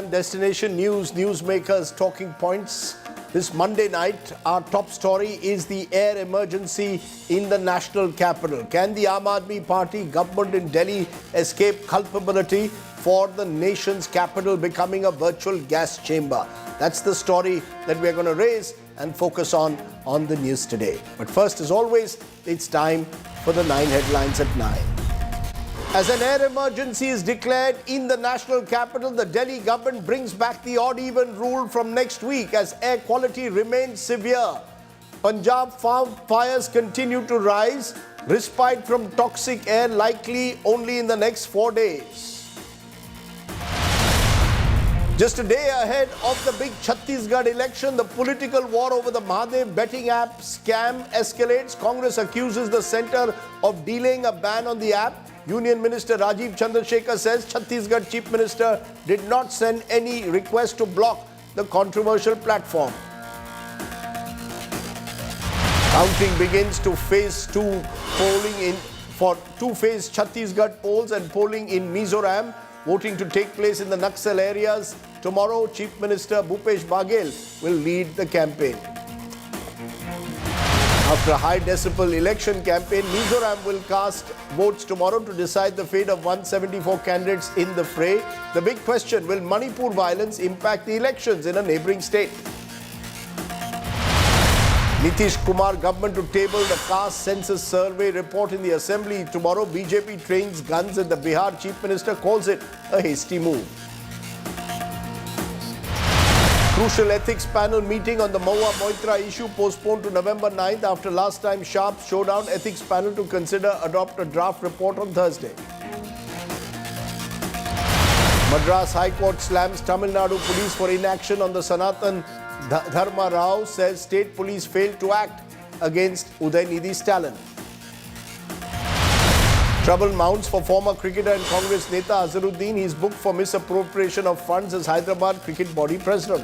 Destination News, newsmakers talking points. This Monday night, our top story is the air emergency in the national capital. Can the Aam Aadmi Party government in Delhi escape culpability for the nation's capital becoming a virtual gas chamber? That's the story that we're going to raise and focus on the news today. But first, as always, it's time for the 9 headlines at 9. As an air emergency is declared in the national capital, the Delhi government brings back the odd-even rule from next week as air quality remains severe. Punjab farm fires continue to rise. Respite from toxic air likely only in the next 4 days. Just a day ahead of the big Chhattisgarh election, the political war over the Mahadev betting app scam escalates. Congress accuses the centre of delaying a ban on the app. Union Minister Rajdeep says Chhattisgarh Chief Minister did not send any request to block the controversial platform. Counting begins to phase 2 polling in for two-phase Chhattisgarh polls and polling in Mizoram. Voting to take place in the Naxal areas. Tomorrow, Chief Minister Bhupesh Baghel will lead the campaign. After a high-decibel election campaign, Mizoram will cast votes tomorrow to decide the fate of 174 candidates in the fray. The big question, will Manipur violence impact the elections in a neighbouring state? Nitish Kumar government to table the caste census survey report in the assembly tomorrow. BJP trains guns and the Bihar Chief Minister calls it a hasty move. Crucial ethics panel meeting on the Mahua Moitra issue postponed to November 9th after last time sharp showdown. Ethics panel to consider adopt a draft report on Thursday. Madras High Court slams Tamil Nadu police for inaction on the Sanatan Dharma Rao, says state police failed to act against Udaynidhi Stalin. Trouble mounts for former cricketer and Congress Neta Azharuddin. He is booked for misappropriation of funds as Hyderabad Cricket Body President.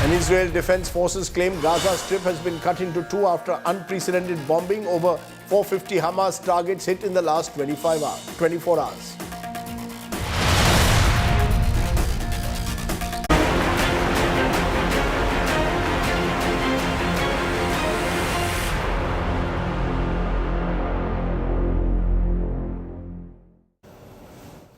And Israel Defense Forces claim Gaza Strip has been cut into two after unprecedented bombing. Over 450 Hamas targets hit in the last 24 hours.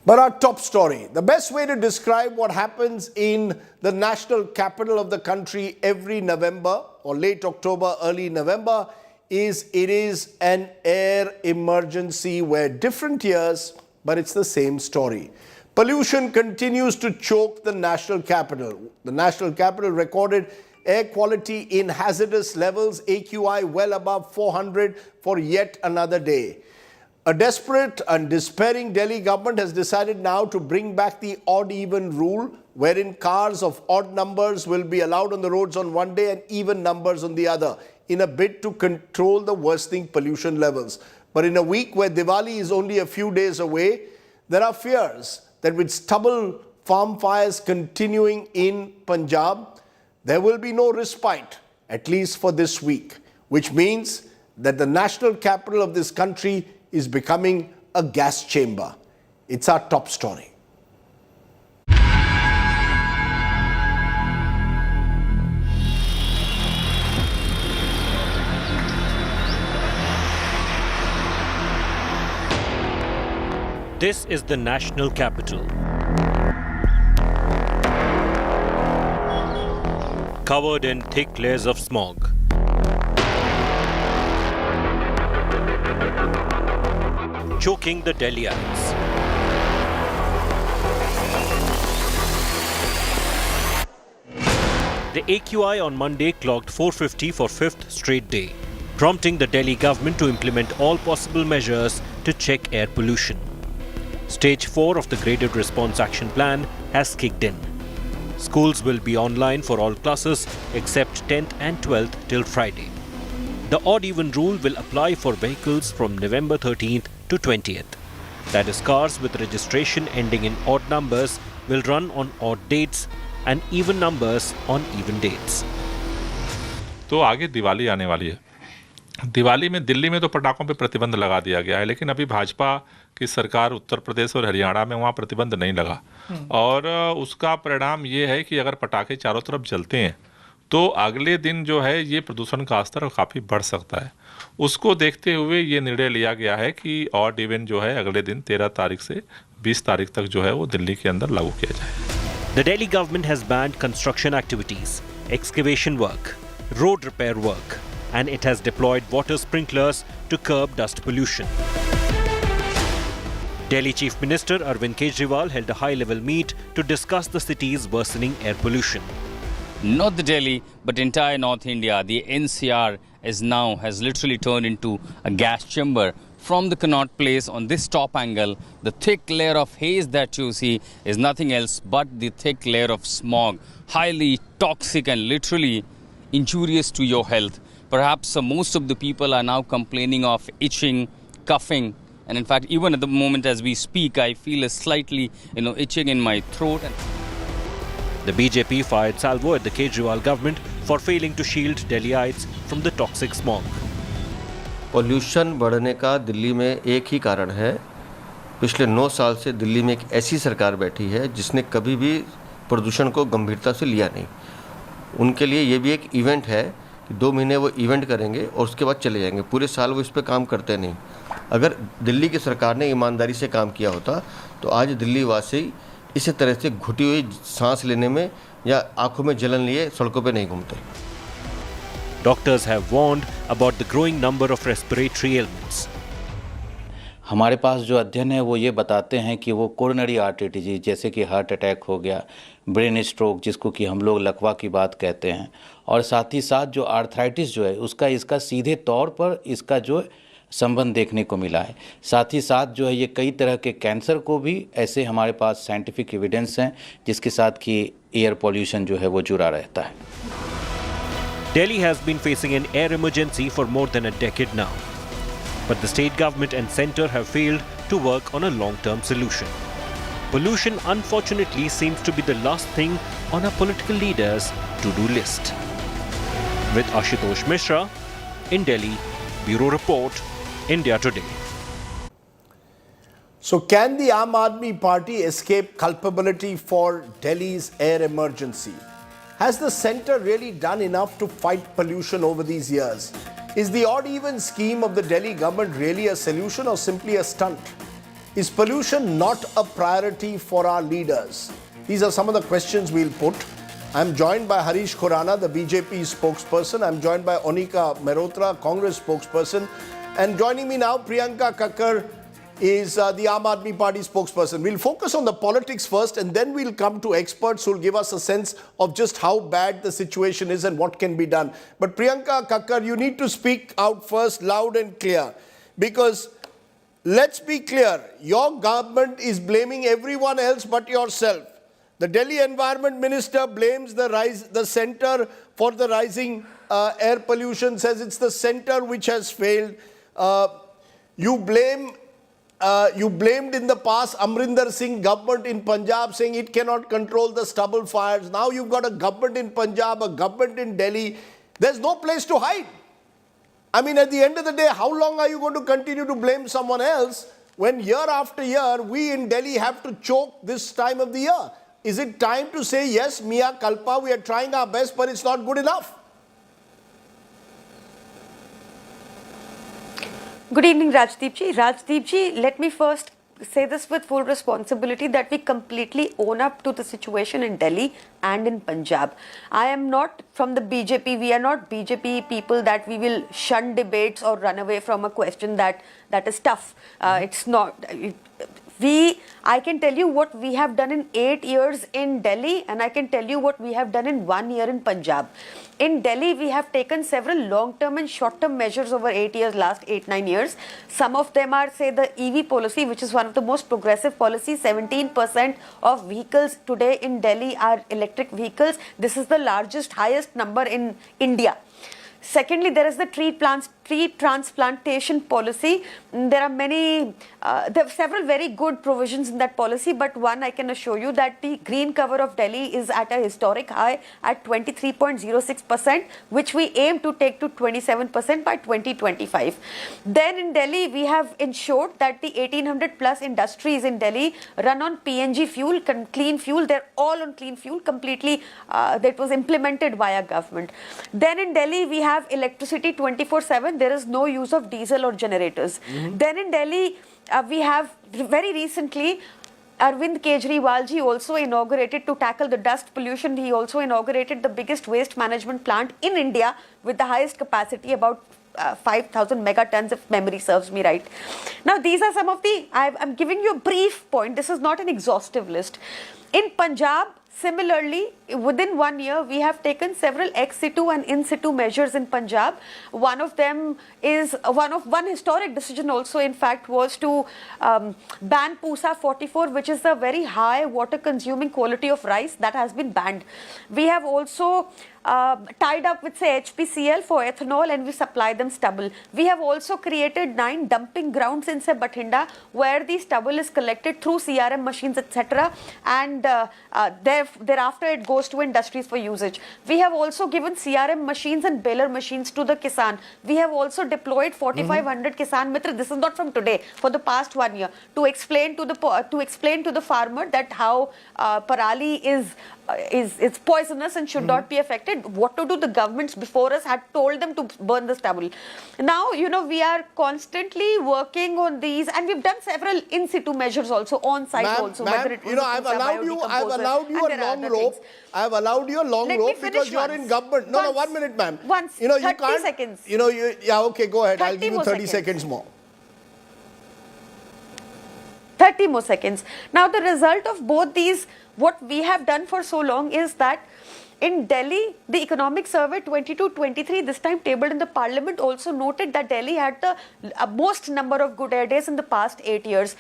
But our top story, the best way to describe what happens in the national capital of the country every November or late October, early November is it is an air emergency where different years, but it's the same story. Pollution continues to choke the national capital. The national capital recorded air quality in hazardous levels, AQI well above 400 for yet another day. A desperate and despairing Delhi government has decided now to bring back the odd-even rule, wherein cars of odd numbers will be allowed on the roads on one day and even numbers on the other, in a bid to control the worsening pollution levels. But in a week where Diwali is only a few days away, there are fears that with stubble farm fires continuing in Punjab, there will be no respite, at least for this week, which means that the national capital of this country is becoming a gas chamber. It's our top story. This is the national capital. Covered in thick layers of smog. Choking the Delhiites. The AQI on Monday clocked 450 for fifth straight day, prompting the Delhi government to implement all possible measures to check air pollution. Stage 4 of the Graded Response Action Plan has kicked in. Schools will be online for all classes except 10th and 12th till Friday. The odd-even rule will apply for vehicles from November 13th to 20th. That is, cars with registration ending in odd numbers will run on odd dates and even numbers on even dates. तो आगे दिवाली आने वाली है दिवाली में दिल्ली में तो पटाखों पे प्रतिबंध लगा दिया गया है, लेकिन अभी भाजपा की सरकार उत्तर प्रदेश और हरियाणा में वहाँ प्रतिबंध नहीं लगा। और उसका परिणाम ये है कि अगर पटाखे चारों तरफ जलते हैं तो अगले दिन जो है ये प्रदूषण का स्तर काफ़ी बढ़ सकता है। उसको देखते हुए ये निर्णय लिया गया है कि ऑड इवन जो है अगले दिन 13 तारीख से 20 तारीख तक जो है वो दिल्ली के अंदर लागू किया जाए। The Delhi government has banned construction activities, excavation work, road repair work, and it has deployed water sprinklers to curb dust pollution. Delhi Chief Minister Arvind Kejriwal held a high-level meet to discuss the city's worsening air pollution. Not the Delhi, but entire North India, the NCR has literally turned into a gas chamber. From the Connaught Place on this top angle, the thick layer of haze that you see is nothing else but the thick layer of smog, highly toxic and literally injurious to your health. Perhaps most of the people are now complaining of itching, coughing, and in fact, even at the moment as we speak, I feel a slightly, itching in my throat. The BJP fired salvo at the Kejriwal government for failing to shield Delhiites from the toxic smog. Pollution बढ़ने का दिल्ली में एक ही कारण है, पिछले 9 साल से दिल्ली में एक ऐसी सरकार बैठी है जिसने कभी भी प्रदूषण को गंभीरता से लिया नहीं। उनके लिए ये भी एक इवेंट है कि 2 महीने वो इवेंट करेंगे और उसके बाद चले जाएंगे, पूरे साल वो इस पे काम करते नहीं। अगर दिल्ली की सरकार ने ईमानदारी से काम किया होता तो आज दिल्ली वासी इसी तरह से घुटी हुई सांस लेने में या आंखों में जलन लिए सड़कों पे नहीं घूमते। Doctors have warned about the growing number of respiratory ailments. हमारे पास जो अध्ययन है वो ये बताते हैं कि वो कोरोनरी आर्टरी डिजीज जैसे कि हार्ट अटैक हो गया, ब्रेन स्ट्रोक जिसको कि हम लोग लकवा की बात कहते हैं, और साथ ही साथ जो आर्थराइटिस जो है इसका सीधे तौर पर इसका जो संबंध देखने को मिला है। साथ ही साथ जो है ये कई तरह के कैंसर को भी ऐसे हमारे पास साइंटिफिक एविडेंस हैं जिसके साथ कि एयर पॉल्यूशन जो है वो जुड़ा रहता है। Delhi has been facing an air emergency for more than a decade now. But the state government and centre have failed to work on a long-term solution. Pollution, unfortunately, seems to be the last thing on our political leaders' to-do list. With Ashutosh Mishra, in Delhi, Bureau Report, India Today. So can the Aam Aadmi Party escape culpability for Delhi's air emergency? Has the centre really done enough to fight pollution over these years? Is the odd-even scheme of the Delhi government really a solution or simply a stunt? Is pollution not a priority for our leaders? These are some of the questions we'll put. I'm joined by Harish Khurana, the BJP spokesperson. I'm joined by Onika Mehrotra, Congress spokesperson. And joining me now, Priyanka Kakkar is the Aam Aadmi Party spokesperson. We'll focus on the politics first and then we'll come to experts who'll give us a sense of just how bad the situation is and what can be done. But Priyanka Kakkar, you need to speak out first, loud and clear. Because let's be clear, your government is blaming everyone else but yourself. The Delhi Environment Minister blames the centre for the rising air pollution, says it's the centre which has failed. You blamed in the past Amrinder Singh government in Punjab saying it cannot control the stubble fires. Now you've got a government in Punjab, a government in Delhi. There's no place to hide. I mean, at the end of the day, how long are you going to continue to blame someone else when year after year we in Delhi have to choke this time of the year? Is it time to say, yes, mea culpa, we are trying our best, but it's not good enough? Good evening, Rajdeep ji. Rajdeep ji, let me first say this with full responsibility that we completely own up to the situation in Delhi and in Punjab. I am not from the BJP. We are not BJP people that we will shun debates or run away from a question that is tough. It's not. I can tell you what we have done in 8 years in Delhi, and I can tell you what we have done in 1 year in Punjab. In Delhi, we have taken several long-term and short-term measures over 8 years, last 8-9 years. Some of them are, say, the EV policy, which is one of the most progressive policies. 17% of vehicles today in Delhi are electric vehicles. This is the highest number in India. Secondly, there is the tree transplantation policy. There are many there are several very good provisions in that policy, but one I can assure you that the green cover of Delhi is at a historic high at 23.06%, which we aim to take to 27% by 2025. Then in Delhi, we have ensured that the 1800 plus industries in Delhi run on PNG fuel, clean fuel. They're all on clean fuel, completely that was implemented by our government. Then in Delhi, we have electricity 24/7. There is no use of diesel or generators. Then in Delhi, we have very recently Arvind Kejriwal ji also inaugurated, to tackle the dust pollution, he also inaugurated the biggest waste management plant in India with the highest capacity, about 5,000 megatons, if memory serves me right. Now, these are some of the, I'm giving you a brief point. This is not an exhaustive list. In Punjab, similarly, within 1 year, we have taken several ex situ and in situ measures in Punjab. One of them is one historic decision also, in fact, was to ban Pusa 44, which is a very high water consuming quality of rice that has been banned. We have also tied up with, say, HPCL for ethanol, and we supply them stubble. We have also created 9 dumping grounds in, say, Bathinda, where the stubble is collected through CRM machines, etc. And thereafter it goes to industries for usage. We have also given CRM machines and baler machines to the Kisan. We have also deployed 4,500 Kisan Mitra. This is not from today, for the past 1 year, to explain to the farmer that how parali is poisonous and should not be affected. What to do? The governments before us had told them to burn the stubble. Now, we are constantly working on these, and we've done several in situ measures also, on site also. Whether it was I've allowed you a long rope. I've allowed you a long rope because you're in government. No, 1 minute, ma'am. Once, you 30 can't, seconds. Okay, go ahead. I'll give you 30 seconds more. 30 more seconds. Now, the result of both these, what we have done for so long, is that in Delhi, the Economic Survey 22-23, this time tabled in the Parliament, also noted that Delhi had the most number of good air days in the past 8 years.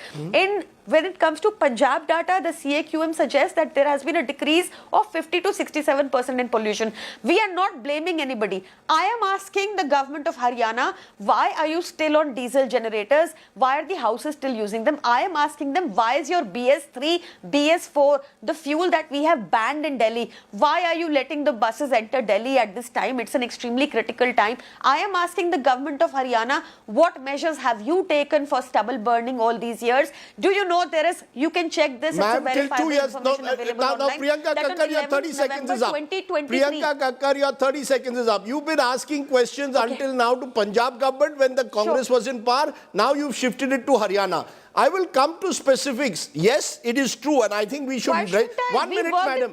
When it comes to Punjab data, the CAQM suggests that there has been a decrease of 50 to 67% in pollution. We are not blaming anybody. I am asking the government of Haryana, why are you still on diesel generators? Why are the houses still using them? I am asking them, why is your BS3, BS4, the fuel that we have banned in Delhi, why are you letting the buses enter Delhi at this time? It's an extremely critical time. I am asking the government of Haryana, what measures have you taken for stubble burning all these years? Do you know there is, you can check this, ma'am, it's a till 2 years. now, Priyanka Kakkar, your 30 seconds is up. Priyanka Kakkar, your 30 seconds is up. You've been asking questions until now to Punjab government when the Congress was in power. Now you've shifted it to Haryana. I will come to specifics. Yes, it is true, and I think we should. 1 minute, madam.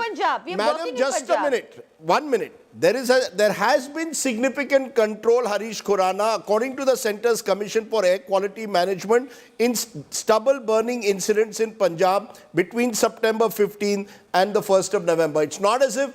Madam, just a minute. 1 minute. There has been significant control, Harish Khurana, according to the Centre's Commission for Air Quality Management, in stubble burning incidents in Punjab between September 15 and the 1st of November. It's not as if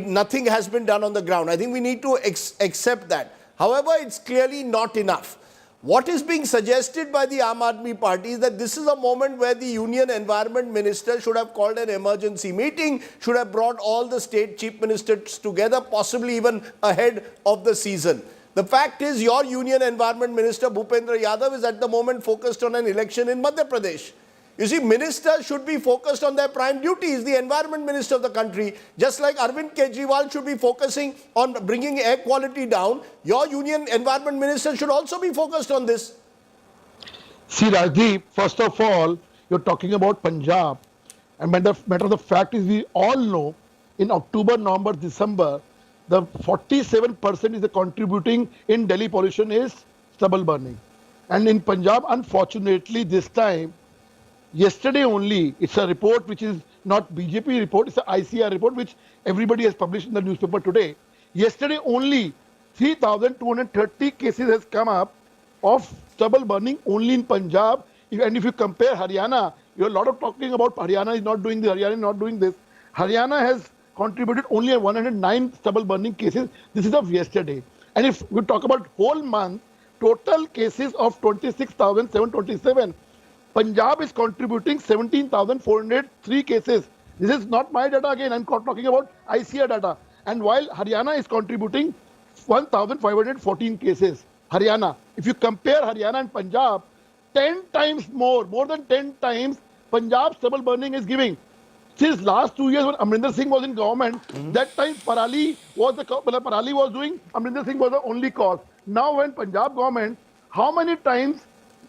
nothing has been done on the ground. I think we need to accept that. However, it's clearly not enough. What is being suggested by the Aam Aadmi Party is that this is a moment where the Union Environment Minister should have called an emergency meeting, should have brought all the state chief ministers together, possibly even ahead of the season. The fact is, your Union Environment Minister, Bhupendra Yadav, is at the moment focused on an election in Madhya Pradesh. You see, ministers should be focused on their prime duties. The environment minister of the country, just like Arvind Kejriwal should be focusing on bringing air quality down, your union environment minister should also be focused on this. See, Rajdeep, first of all, you're talking about Punjab. And matter of the fact is, we all know in October, November, December, the 47% is the contributing in Delhi pollution is stubble burning. And in Punjab, unfortunately, this time, yesterday only, it's a report which is not BJP report, it's an ICR report which everybody has published in the newspaper today. Yesterday only 3,230 cases has come up of stubble burning only in Punjab. And if you compare Haryana, you have a lot of talking about Haryana is not doing this, Haryana is not doing this. Haryana has contributed only 109 stubble burning cases. This is of yesterday. And if we talk about whole month, total cases of 26,727. Punjab is contributing 17,403 cases. This is not my data again, I'm talking about ICR data. And while Haryana is contributing 1,514 cases. Haryana. If you compare Haryana and Punjab, 10 times more than 10 times Punjab stubble burning is giving. Since last 2 years when Amrinder Singh was in government, that time Parali was doing, Amrinder Singh was the only cause. Now when Punjab government, how many times,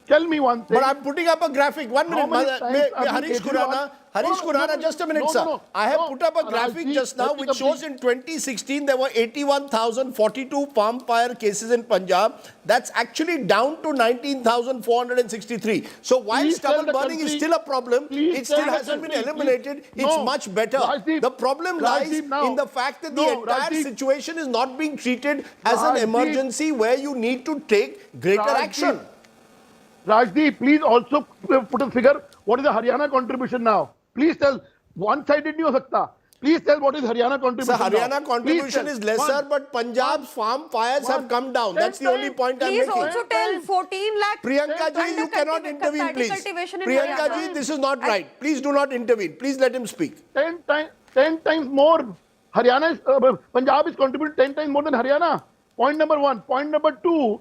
tell me one thing. But I'm putting up a graphic. 1 minute. many times have Harish been Khurana, just a minute, sir. I have put up a graphic Rajdeep, just now let me which shows in 2016 there were 81,042 farm fire cases in Punjab. That's actually down to 19,463. So while Please tell stubble the burning is country- still a problem, please it still tell the hasn't been country, eliminated. please. It's No. much better. Rajdeep, The problem lies Rajdeep, now. in the fact that the No, entire Rajdeep. situation is not being treated as an Rajdeep. emergency where you need to take greater Rajdeep. action. Rajdeep, please also put a figure. What is the Haryana contribution now? Please tell. One-sided नहीं हो सकता. Please tell what is Haryana contribution. So Haryana now. contribution Please is tell. lesser, One. but Punjab's farm fires have come down. That's the only point I'm Please making. also tell 14 lakh. Priyanka ji, you cannot intervene, please. Priyanka ji, this is not right. Please do not intervene. Please let him speak. 10 times more. Haryana is, Punjab is contributing 10 times more than Haryana. Point number one. Point number two,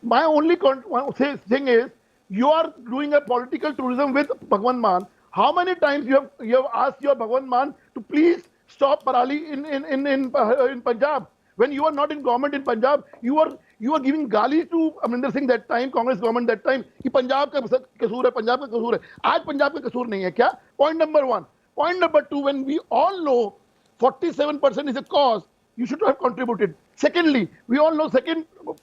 my only thing is, you are doing a political tourism with Bhagwan Man. How many times you have asked your Bhagwan Man to please stop Parali in Punjab? When you are not in government in Punjab, you are giving galis to Amrinder Singh that time, Congress government that time, कि पंजाब का कसूर है, पंजाब का कसूर है. आज पंजाब का कसूर नहीं है क्या? Point number one. Point number two, when we all know 47% is a cause, you should have contributed. Secondly, we all know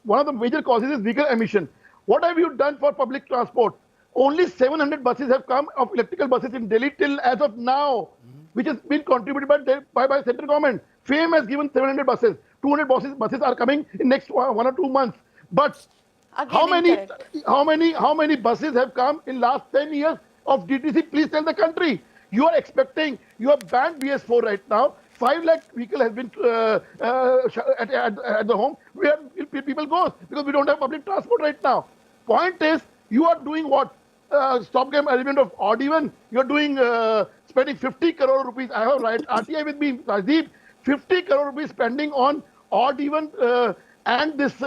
one of the major causes is vehicle emission. What have you done for public transport? Only 700 buses have come of electrical buses in Delhi till as of now, which has been contributed by central government. FAME has given 700 buses. 200 buses are coming in next 1 or 2 months. But Again, how many buses have come in last 10 years of DTC? Please tell the country. You are expecting, you have banned BS4 right now. 5 lakh vehicle has been at the home where people go because we don't have public transport right now. Point is, you are doing what? Stopgap element of odd even. You are doing spending 50 crore rupees. I have RTI with me, Rajdeep. 50 crore rupees spending on odd even and this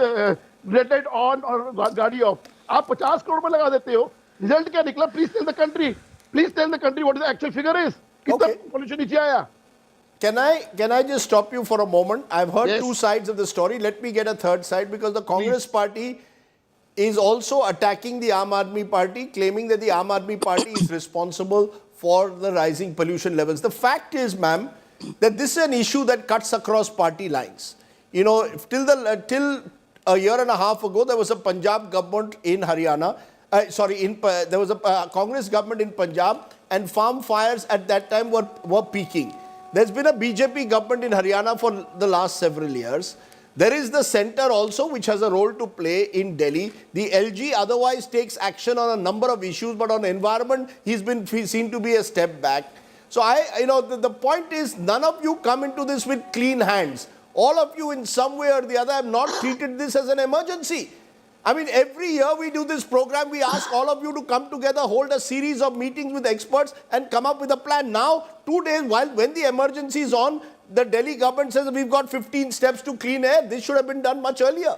red light on or गाड़ी off. आप 50 crore में लगा देते हो. Result क्या निकला? Please tell the country. Please tell the country what the actual figure is. कितना pollution नीचे आया? Can I just stop you for a moment? I've heard Yes. two sides of the story. Let me get a third side because the Congress party is also attacking the Aam Aadmi Party, claiming that the Aam Aadmi Party is responsible for the rising pollution levels. The fact is, ma'am, that this is an issue that cuts across party lines. You know, till a year and a half ago, there was a Punjab government in Haryana. There was a Congress government in Punjab, and farm fires at that time were peaking. There's been a BJP government in Haryana for the last several years. There is the centre also which has a role to play in Delhi. The LG otherwise takes action on a number of issues, but on environment, he's been seen to be a step back. So the point is, none of you come into this with clean hands. All of you in some way or the other have not treated this as an emergency. I mean, every year we do this program, we ask all of you to come together, hold a series of meetings with experts and come up with a plan. Now, 2 days when the emergency is on, the Delhi government says we've got 15 steps to clean air. This should have been done much earlier.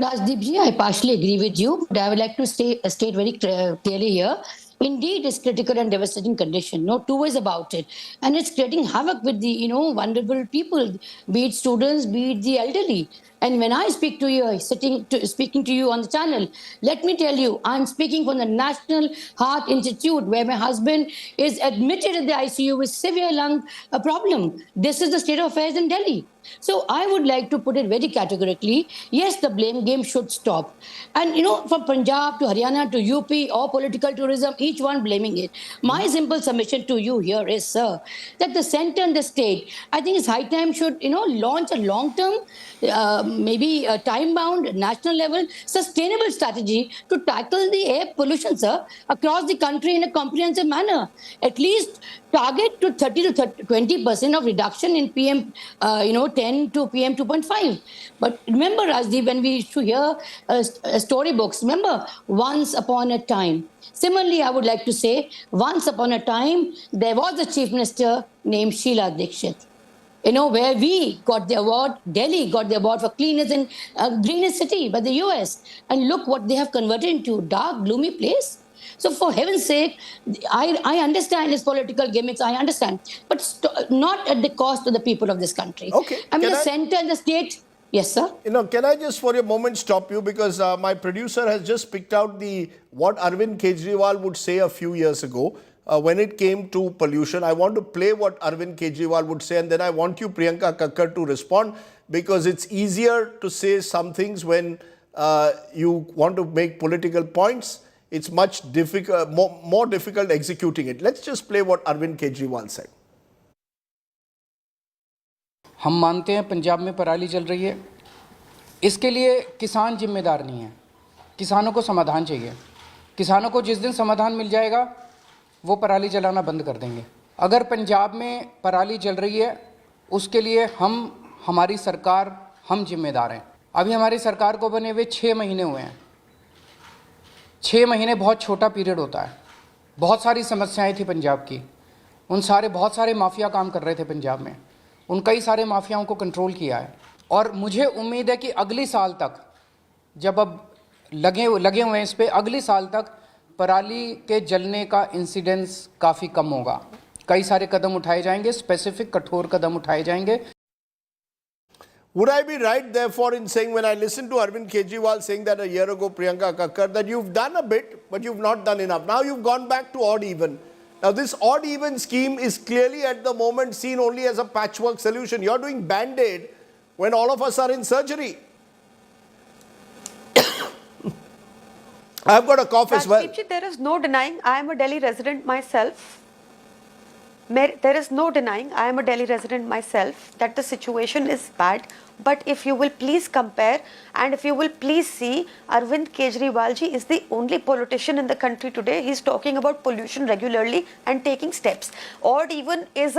Rajdeep ji, I partially agree with you, but I would like to state very clearly here. Indeed, it's critical and devastating condition. No two ways about it, and it's creating havoc with the vulnerable people, be it students, be it the elderly. And when I speak to you, speaking to you on the channel, let me tell you, I'm speaking from the National Heart Institute, where my husband is admitted in the ICU with severe lung problem. This is the state of affairs in Delhi. So I would like to put it very categorically, yes, the blame game should stop. And from Punjab to Haryana to UP or political tourism, each one blaming it. My simple submission to you here is, sir, that the center and the state, I think it's high time should, launch a long-term, maybe a time-bound, national level, sustainable strategy to tackle the air pollution, sir, across the country in a comprehensive manner. At least target to 30 to 20% of reduction in PM, 10 to PM 2.5. But remember, Rajdeep, when we used to hear storybooks, remember, once upon a time. Similarly, I would like to say, once upon a time, there was a chief minister named Sheila Dikshit. Where we got the award, Delhi got the award for cleanest and greenest city by the US. And look what they have converted into, dark, gloomy place. So for heaven's sake, I understand his political gimmicks, I understand, but not at the cost of the people of this country. Okay, I mean, can the center and the state, yes, sir. Can I just for a moment stop you, because my producer has just picked out what Arvind Kejriwal would say a few years ago when it came to pollution. I want to play what Arvind Kejriwal would say, and then I want you, Priyanka Kakkar, to respond, because it's easier to say some things when you want to make political points. It's much difficult, more difficult executing it. Let's just play what Arvind Kejriwal said. हम मानते हैं पंजाब में पराली जल रही है, इसके लिए किसान जिम्मेदार नहीं है, किसानों को समाधान चाहिए। किसानों को जिस दिन समाधान मिल जाएगा वो पराली जलाना बंद कर देंगे। अगर पंजाब में पराली जल रही है उसके लिए हमारी सरकार हम जिम्मेदार हैं। अभी हमारी सरकार को बने हुए 6 महीने हुए हैं। 6 महीने बहुत छोटा पीरियड होता है। बहुत सारी समस्याएं थी पंजाब की, बहुत सारे माफिया काम कर रहे थे पंजाब में, उन कई सारे माफियाओं को कंट्रोल किया है। और मुझे उम्मीद है कि अगली साल तक, जब अब लगे हुए हैं इस पे, अगली साल तक पराली के जलने का इंसिडेंस काफ़ी कम होगा। कई सारे कदम उठाए जाएंगे, स्पेसिफिक कठोर कदम उठाए जाएंगे। Would I be right, therefore, in saying, when I listened to Arvind Kejriwal saying that a year ago, Priyanka Kakkar, that you've done a bit, but you've not done enough. Now you've gone back to odd even. Now this odd even scheme is clearly at the moment seen only as a patchwork solution. You're doing band-aid when all of us are in surgery. I've got a cough as well. Rajdeep ji, there is no denying, I am a Delhi resident myself. There is no denying, I am a Delhi resident myself, that the situation is bad. But if you will please compare, and if you will please see, Arvind Kejriwal ji is the only politician in the country today. He's talking about pollution regularly and taking steps. Odd even is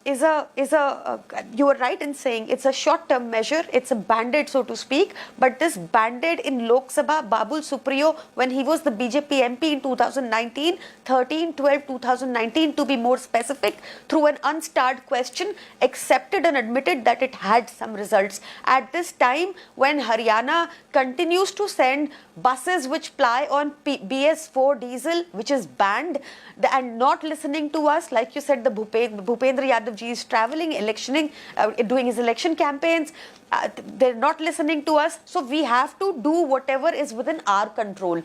you are right in saying it's a short-term measure, it's a band-aid, so to speak. But this band-aid in Lok Sabha, Babul Supriyo, when he was the BJP MP in 2019, 13, 12, 2019 to be more specific, through an unstarred question, accepted and admitted that it had some results. At this time, when Haryana continues to send buses which ply on BS4 diesel, which is banned, and not listening to us, like you said, the Bhupendra Yadav ji is traveling, electioning, doing his election campaigns. They're not listening to us, so we have to do whatever is within our control.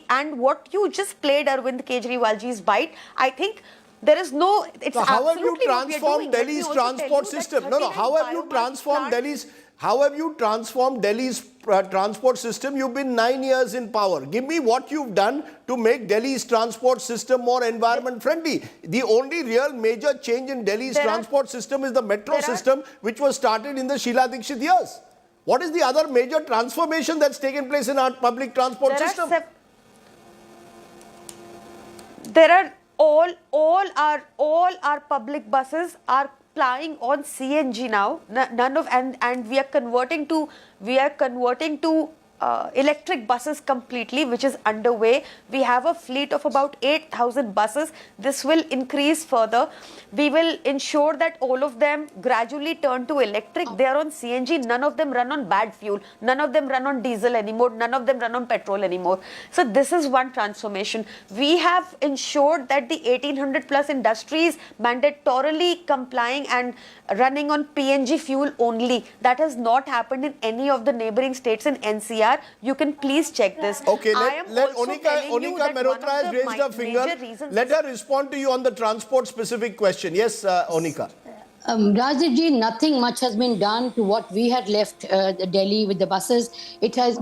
And what you just played, Arvind Kejriwal ji's bite, I think there is no. It's so how have you absolutely what we are transformed doing. Delhi's transport system? No, how have you transformed Delhi's? How have you transformed Delhi's transport system? You've been 9 years in power. Give me what you've done to make Delhi's transport system more environment friendly. The only real major change in Delhi's transport system is the metro system, which was started in the Sheila Dikshit years. What is the other major transformation that's taken place in our public transport system? There are all our public buses are plying on CNG now. And we are converting to electric buses completely, which is underway. We have a fleet of about 8,000 buses. This will increase further. We will ensure that all of them gradually turn to electric. They are on CNG. None of them run on bad fuel. None of them run on diesel anymore. None of them run on petrol anymore. So this is one transformation. We have ensured that the 1,800 plus industries mandatorily complying and running on PNG fuel only. That has not happened in any of the neighboring states in NCR. You can please check this. Okay, let Onika Mehrotra has raised her finger. Let her respond to you on the transport specific question. Yes, Onika. Rajdeep ji, nothing much has been done to what we had left Delhi with the buses. It has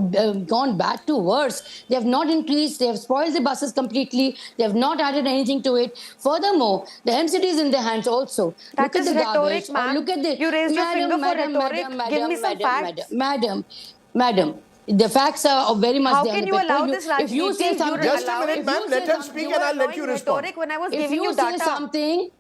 gone bad to worse. They have not increased. They have spoiled the buses completely. They have not added anything to it. Furthermore, the MCT is in their hands also. That is rhetoric, ma'am. Look at the, you raised your finger for rhetoric. Give me some facts. Madam. The facts are very much there. How can you allow this, Rajdeep? If you say something, just a minute, ma'am. Let her speak and I'll let you respond. When I was if giving you data. say something.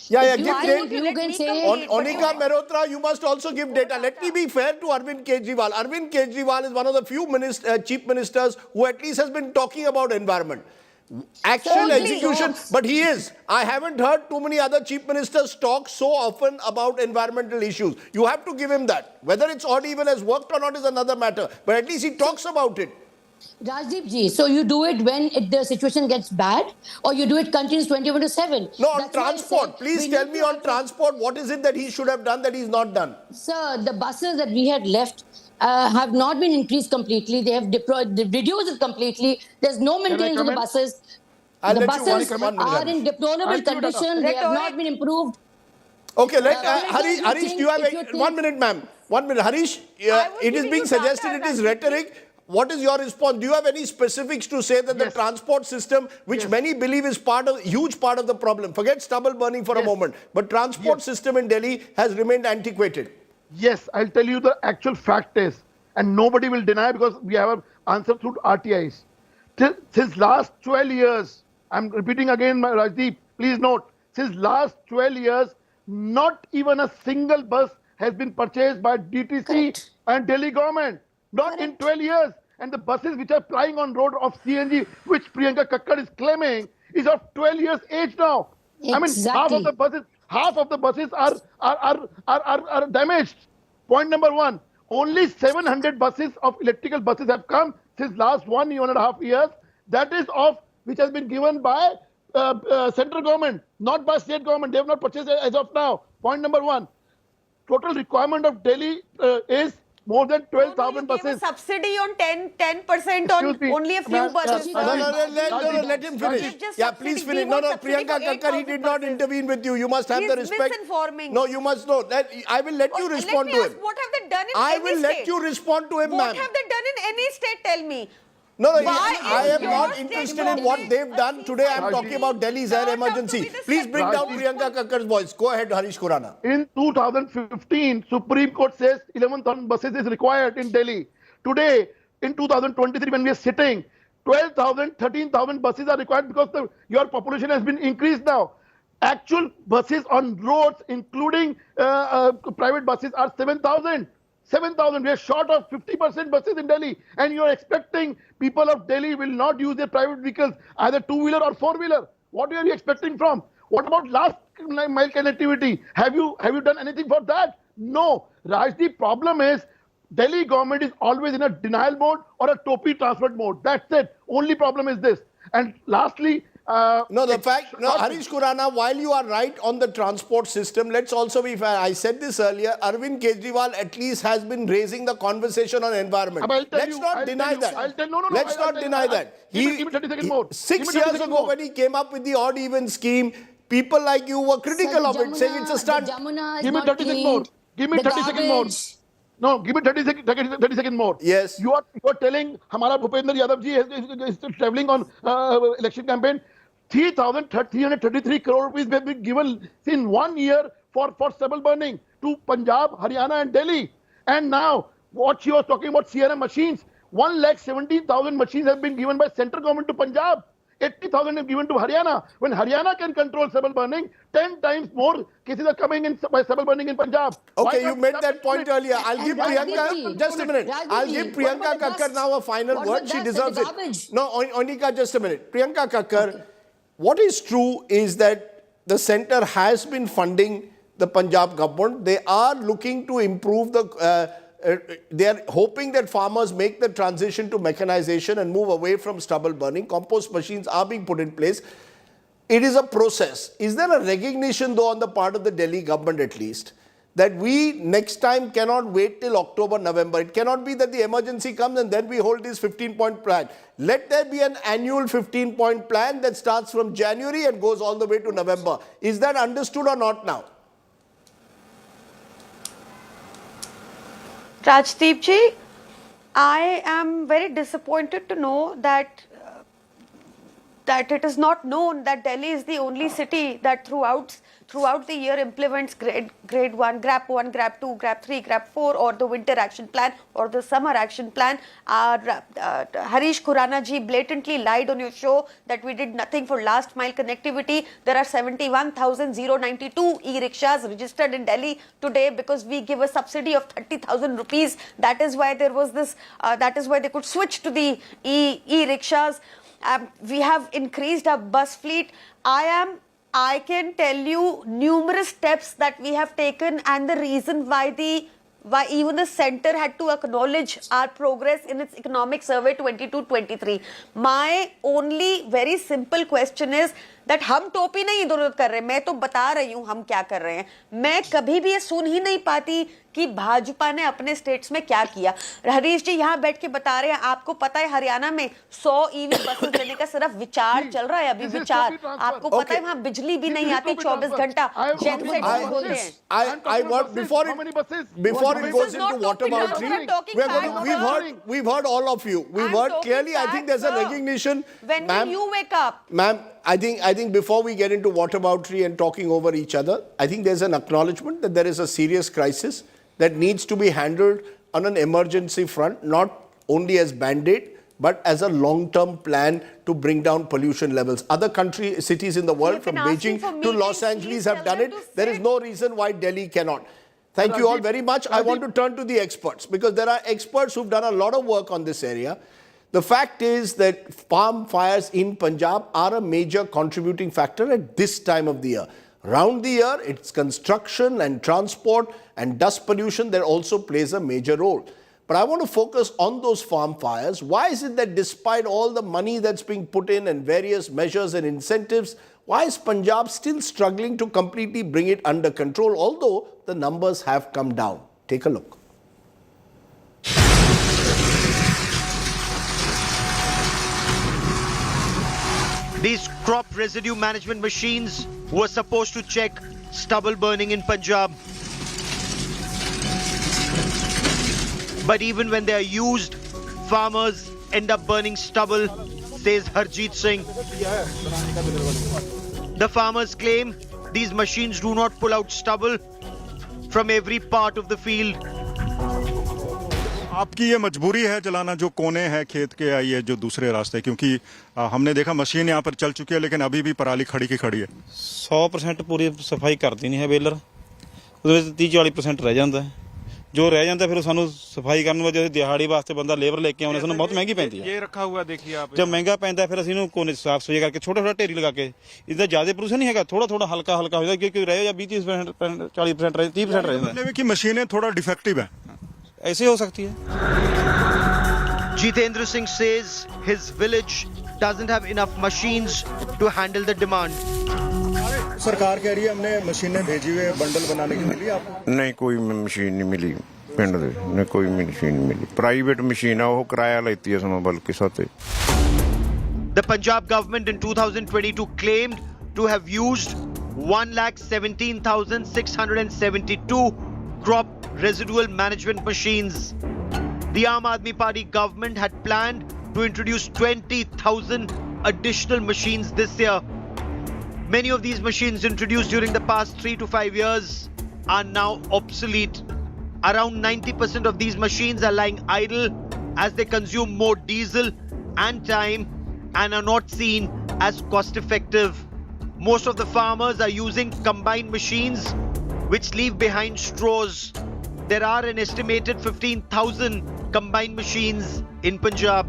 Yeah, give data. data. Onika Mehrotra, you must also give data. Let me be fair to Arvind Kejriwal. Arvind Kejriwal is one of the few chief ministers who at least has been talking about environment. Action, Totally. execution, but he is. I haven't heard too many other chief ministers talk so often about environmental issues. You have to give him that. Whether it's odd even has worked or not is another matter, but at least he talks about it. Rajdeep ji, so you do it when the situation gets bad, or you do it continuous 24/7? No, on That's why I transport. said Please we tell need me to on transport, what is it that he should have done that he's not done? Sir, the buses that we had left have not been increased completely. They have reduced it completely. There's no maintenance of the comment? buses. I'll The let you buses one minute, are Harish. in deplorable I'll give you data. condition. They have not Rhetoric. been improved. Okay, let If you Harish, do you have think- if you think- 1 minute, ma'am? 1 minute, Harish. I was It is giving being you data, suggested it is Rajdeep. rhetoric. What is your response? Do you have any specifics to say that the Yes. transport system, which Yes. many believe is huge part of the problem, forget stubble burning for a Yes. moment, but transport Yes. system in Delhi has remained antiquated. Yes, I'll tell you the actual fact is, and nobody will deny because we have an answer through RTIs. Since last 12 years, I'm repeating again, Rajdeep, please note, since last 12 years, not even a single bus has been purchased by DTC Correct. and Delhi government. Not in Correct. 12 years. And the buses which are plying on road of CNG, which Priyanka Kakkar is claiming, is of 12 years age now. I mean, half of the buses are damaged. Point number one, only 700 buses of electrical buses have come since last 1.5 years. That is of which has been given by central government, not by state government. They have not purchased it as of now. Point number one, total requirement of Delhi is more than 12,000 You gave a buses. subsidy on 10% on Excuse me, only a few ma'am, buses. No, let him finish. Give just Yeah, subsidy. please We finish. want No, subsidy Priyanka for Kakkar, he 8,000 did not buses. intervene with you. You must have the He's respect. misinforming. No, you must know. I will let you respond Let to me him. ask, what have they done in I any will state? let you respond to him, What ma'am. have they done in any state? Tell me. No, Why I is am your not state interested in what government they've done. Today I am Rajdeep. talking about Delhi's air Turned out to emergency. be the Please bring second down most Priyanka Kakkar's voice. Go ahead, Harish Khurana. In 2015, Supreme Court says 11,000 buses is required in Delhi. Today, in 2023, when we are sitting, 12,000, 13,000 buses are required because your population has been increased now. Actual buses on roads, including private buses, are 7,000. 7,000. We are short of 50% buses in Delhi. And you are expecting people of Delhi will not use their private vehicles, either two-wheeler or four-wheeler. What are you expecting from? What about last mile connectivity? Have you done anything for that? No. Raj, the problem is Delhi government is always in a denial mode or a topi transport mode. That's it. Only problem is this. And lastly, Harish Khurana, while you are right on the transport system, let's also be fair. I said this earlier, Arvind Kejriwal at least has been raising the conversation on environment. Let's not deny that. Let's not deny that. Give me 30 seconds more. 6 years ago when he came up with the odd even scheme, people like you were critical of it, saying it's a stunt. Give me 30 seconds more. Give me 30 seconds more. No, give me 30 seconds more. Yes. You are telling Hamara Bhupendra Yadav ji is traveling on election campaign. 3,333 crore rupees have been given in 1 year for stubble burning to Punjab, Haryana and Delhi. And now, what she was talking about CRM machines, 1,17,000 machines have been given by central government to Punjab. 80,000 have given to Haryana. When Haryana can control stubble burning, 10 times more cases are coming in by stubble burning in Punjab. Okay, you made that point earlier. I'll give Priyanka, just a minute. I'll give Priyanka Kakkar now a final word. She deserves it. No, Onika, just a minute. Priyanka Kakkar, what is true is that the centre has been funding the Punjab government. They are looking to improve they are hoping that farmers make the transition to mechanization and move away from stubble burning. Compost machines are being put in place. It is a process. Is there a recognition, though, on the part of the Delhi government at least, that we next time cannot wait till October, November? It cannot be that the emergency comes and then we hold this 15-point plan. Let there be an annual 15-point plan that starts from January and goes all the way to November. Is that understood or not now? Rajdeep ji, I am very disappointed to know that it is not known that Delhi is the only city that throughout the year implements grade 1, GRAP 1, GRAP 2, GRAP 3, GRAP 4 or the winter action plan or the summer action plan. Harish Khurana ji blatantly lied on your show that we did nothing for last mile connectivity. There are 71,092 e-rickshaws registered in Delhi today because we give a subsidy of 30,000 rupees. That is why there was this, that is why they could switch to the e-rickshaws. We have increased our bus fleet. I can tell you numerous steps that we have taken, and the reason why even the center had to acknowledge our progress in its economic survey 22-23. My only very simple question is that हम टोपी नहीं इधर-उधर कर रहे, मैं तो बता रही हूँ हम क्या कर रहे हैं. मैं कभी भी ये सुन ही नहीं पाती कि भाजपा ने अपने स्टेट्स में क्या किया. हरीश जी यहाँ बैठ के बता रहे हैं, आपको पता है हरियाणा में 100 ईवी बसेस लेने का सिर्फ विचार चल रहा है अभी, विचार. आपको पता है वहाँ बिजली भी नहीं आती 24 घंटा, जेनसेट बोलते हैं. I want before it goes into whataboutery, we've heard all of you. We've heard clearly. I think there's a recognition. When will you wake up? Ma'am, I think before we get into whataboutery and talking over each other, I think there's an acknowledgement that there is a serious crisis that needs to be handled on an emergency front, not only as Band-Aid, but as a long-term plan to bring down pollution levels. Other cities in the world, from Beijing to Los Angeles, have done it. There is no reason why Delhi cannot. Thank you all very much. I want to turn to the experts, because there are experts who've done a lot of work on this area. The fact is that farm fires in Punjab are a major contributing factor at this time of the year. Round the year, it's construction and transport and dust pollution that also plays a major role. But I want to focus on those farm fires. Why is it that despite all the money that's being put in and various measures and incentives, why is Punjab still struggling to completely bring it under control, although the numbers have come down? Take a look. These crop residue management machines were supposed to check stubble burning in Punjab. But even when they are used, farmers end up burning stubble, says Harjeet Singh. The farmers claim these machines do not pull out stubble from every part of the field. आपकी ये मजबूरी है चलाना जो कोने हैं खेत के या ये जो दूसरे रास्ते, क्योंकि हमने देखा मशीन यहाँ पर चल चुकी है लेकिन अभी भी पराली खड़ी की खड़ी है. 100% पूरी सफाई करती नहीं है बेलर, ਉਹਦੇ ਵਿੱਚ 30-40% ਰਹਿ ਜਾਂਦਾ ਹੈ. जो रह जाता है फिर ਸਾਨੂੰ ਸਫਾਈ ਕਰਨ ਵਜੇ ਦਿਹਾੜੀ ਵਾਸਤੇ ਬੰਦਾ ਲੇਬਰ ਲੈ ਕੇ ਆਉਣੇ ਸਾਨੂੰ ਬਹੁਤ ਮਹਿੰਗੀ ਪੈਂਦੀ ਹੈ. ये रखा हुआ देखिए आप, जब महंगा पैंदा फिर ਅਸੀਂ ਇਹਨੂੰ ਕੋਨੇ ਸਾਫ ਸੁਥਰਾ ਕਰਕੇ ਛੋਟਾ ਢੇਰੀ ਲਗਾ ਕੇ, ਇਹਦਾ ਜ਼ਿਆਦਾ ਪ੍ਰਦੂਸ਼ਣ ਨਹੀਂ ਹੈਗਾ, ਥੋੜਾ ਹਲਕਾ ਹੋ ਜਾਂਦਾ ਕਿਉਂਕਿ ਰਹਿ ਜਾਂ 20-30% 40% ਰਹਿ 30% ਰਹਿ ਜਾਂਦਾ. मतलब कि मशीनें थोड़ा डिफेक्टिव है. ऐसे हो सकती है. Jitendra Singh says his village doesn't have enough machines to handle the demand. सरकार कह रही है हमने मशीनें भेजी हुई बंडल बनाने की, मिली आपको? नहीं, कोई मशीन नहीं मिली पिंड दे ने, कोई मशीन नहीं मिली. प्राइवेट मशीन है वो किराया लेती है समा बल्कि साथे. The Punjab government in 2022 claimed to have used 1,17,672 crop residual management machines. The Aam Aadmi Party government had planned to introduce 20,000 additional machines this year. Many of these machines introduced during the past 3 to 5 years are now obsolete. Around 90% of these machines are lying idle as they consume more diesel and time and are not seen as cost effective. Most of the farmers are using combined machines which leave behind straws. There are an estimated 15,000 combined machines in Punjab.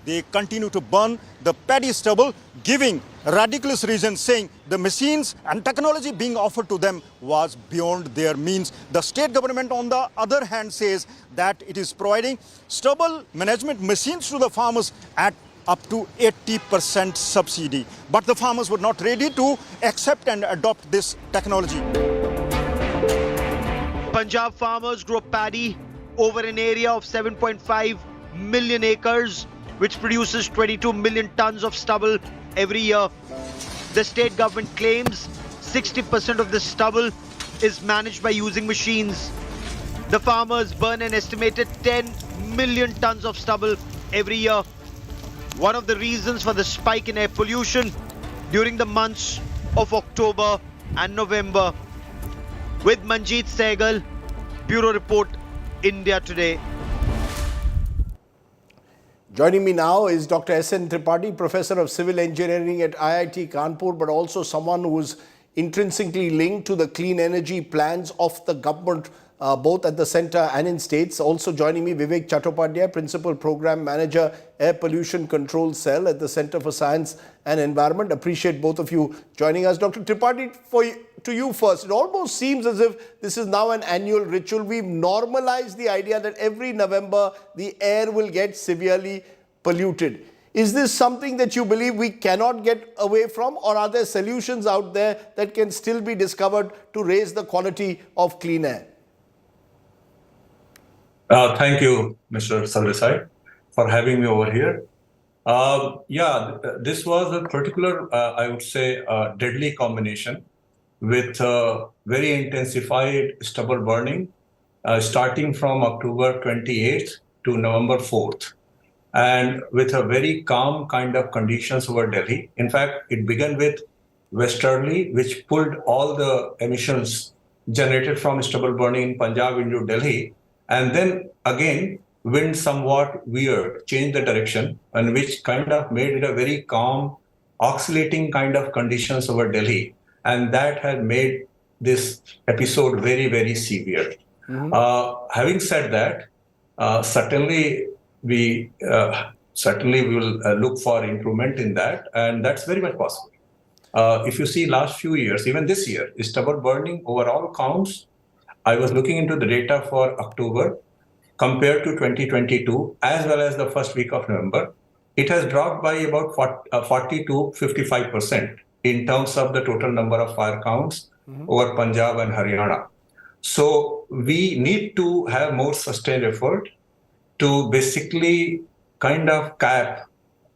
They continue to burn the paddy stubble, giving ridiculous reasons, saying the machines and technology being offered to them was beyond their means. The state government, on the other hand, says that it is providing stubble management machines to the farmers at up to 80% subsidy. But the farmers were not ready to accept and adopt this technology. Punjab farmers grow paddy over an area of 7.5 million acres, which produces 22 million tons of stubble every year. The state government claims 60% of the stubble is managed by using machines. The farmers burn an estimated 10 million tons of stubble every year. One of the reasons for the spike in air pollution during the months of October and November. With Manjeet Sehgal, Bureau Report, India Today. Joining me now is Dr. S.N. Tripathi, Professor of Civil Engineering at IIT Kanpur, but also someone who is intrinsically linked to the clean energy plans of the government both at the centre and in states. Also joining me, Vivek Chattopadhyay, Principal Program Manager, Air Pollution Control Cell at the Centre for Science and Environment. Appreciate both of you joining us. Dr. Tripathi, to you first. It almost seems as if this is now an annual ritual. We've normalized the idea that every November the air will get severely polluted. Is this something that you believe we cannot get away from, or are there solutions out there that can still be discovered to raise the quality of clean air? Thank you, Mr. Sardesai, for having me over here. This was a particular, I would say, deadly combination with very intensified stubble burning starting from October 28th to November 4th. And with a very calm kind of conditions over Delhi. In fact, it began with westerly, which pulled all the emissions generated from stubble burning in Punjab into Delhi. And then again, wind somewhat weird, changed the direction, and which kind of made it a very calm, oscillating kind of conditions over Delhi. And that had made this episode very, very severe. Having said that, certainly we will look for improvement in that, and that's very much possible. If you see last few years, even this year, stubble burning overall counts, I was looking into the data for October compared to 2022, as well as the first week of November. It has dropped by about 40 to 55% in terms of the total number of fire counts over Punjab and Haryana. So we need to have more sustained effort to basically kind of cap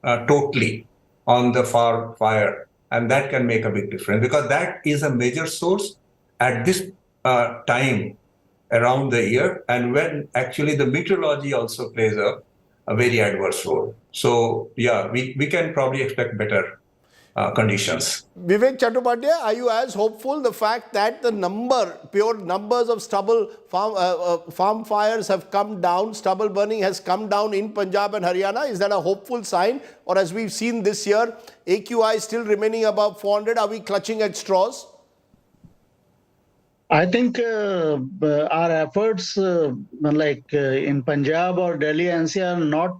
totally on the fire, and that can make a big difference, because that is a major source at this time around the year, and when actually the meteorology also plays a very adverse role. So yeah, we can probably expect better conditions. Vivek Chattopadhyay, are you as hopeful? The fact that the pure numbers of stubble farm fires have come down, stubble burning has come down in Punjab and Haryana, is that a hopeful sign? Or as we've seen this year, AQI still remaining above 400, are we clutching at straws? I think our efforts in Punjab or Delhi NCR are not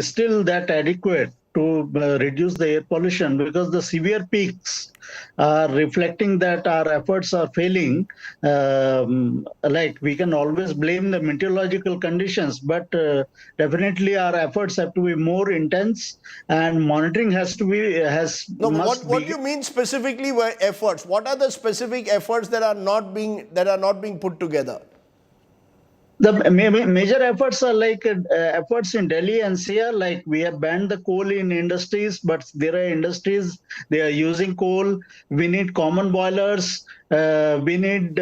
still that adequate to reduce the air pollution, because the severe peaks are reflecting that our efforts are failing. We can always blame the meteorological conditions, but definitely our efforts have to be more intense, and monitoring has to be What do you mean specifically by efforts? What are the specific efforts that are not being put together? The major efforts are efforts in Delhi NCR, like we have banned the coal in industries, but there are industries, they are using coal. We need common boilers. We need